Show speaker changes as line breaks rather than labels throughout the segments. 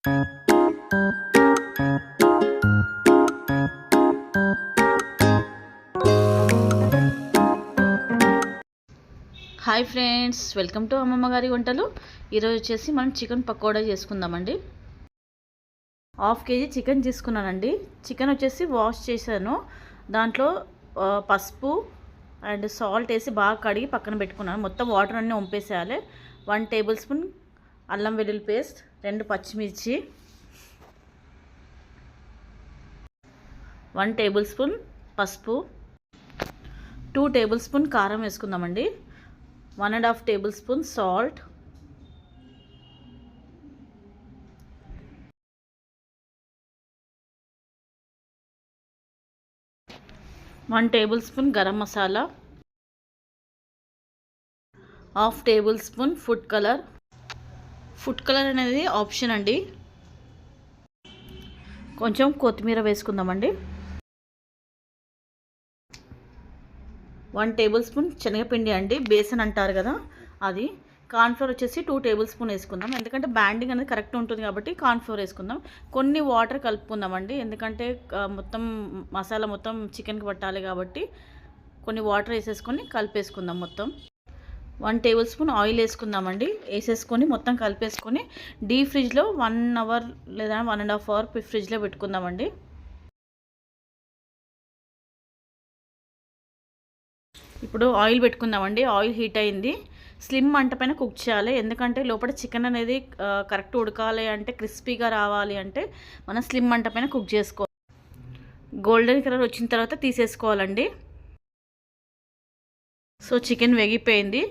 Hi friends, welcome to అమ్మమ్మ గారి వంటలు. ఈరోజు వచ్చేసి మనం చికెన్ పకోడా చేసుకుందామండి. 1/2 kg చికెన్ తీసుకున్నానండి. చికెన్ వచ్చేసి వాష్ చేశాను. దాంట్లో పసుపు అండ్ సాల్ట్ వేసి బాగా కడిగి పక్కన పెట్టుకున్నాను. మొత్తం వాటర్ అన్నీ వంపేసేయాలి. 1 టేబుల్ స్పూన్ అల్లం వెల్లుల్లి పేస్ట్, 2 పచ్చిమిర్చి, 1 టేబుల్ స్పూన్ పసుపు, 2 టేబుల్ స్పూన్ కారం వేసుకుందామండి. 1.5 table spoon salt, 1 table spoon garam masala, 1/2 table spoon food colour. Food colour అనేది ఆప్షన్ అండి. కొంచెం కొత్తిమీర వేసుకుందామండి. 1 టేబుల్ స్పూన్ శనగపిండి అండి, బేసన్ అంటారు కదా అది. కార్న్ఫ్లోర్ వచ్చేసి 2 టేబుల్ స్పూన్ వేసుకుందాం, ఎందుకంటే బ్యాండింగ్ అనేది కరెక్ట్ ఉంటుంది కాబట్టి కార్న్ఫ్లోర్ వేసుకుందాం. కొన్ని వాటర్ కలుపుకుందామండి, ఎందుకంటే మొత్తం మసాలా మొత్తం చికెన్కి పట్టాలి కాబట్టి కొన్ని వాటర్ వేసేసుకొని కలిపేసుకుందాం మొత్తం. 1 టేబుల్ స్పూన్ ఆయిల్ వేసుకుందామండి. వేసేసుకొని మొత్తం కలిపేసుకొని డీప్ ఫ్రిడ్జ్లో 1 అవర్ లేదా 1.5 అవర్ ఫ్రిడ్జ్లో పెట్టుకుందామండి. ఇప్పుడు ఆయిల్ పెట్టుకుందామండి. ఆయిల్ హీట్ అయింది. స్లిమ్ మంట పైన కుక్ చేయాలి, ఎందుకంటే లోపల చికెన్ అనేది కరెక్ట్ ఉడకాలి అంటే, క్రిస్పీగా రావాలి అంటే మనం స్లిమ్ మంట పైన కుక్ చేసుకోవాలి. గోల్డెన్ కలర్ వచ్చిన తర్వాత తీసేసుకోవాలండి. సో చికెన్ వేగిపోయింది.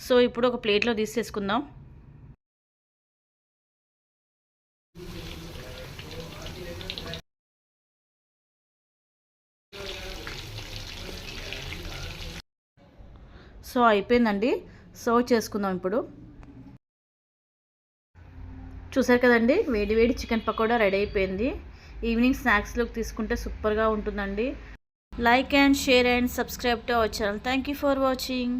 సో ఇప్పుడు ఒక ప్లేట్లో తీసేసుకుందాం. సో అయిపోయిందండి. సర్వ్ చేసుకుందాం ఇప్పుడు. చూసారు కదండి, వేడి వేడి చికెన్ పకోడా రెడీ అయిపోయింది. ఈవినింగ్ స్నాక్స్లోకి తీసుకుంటే సూపర్గా ఉంటుందండి. Like and share and subscribe to our channel. Thank you for watching.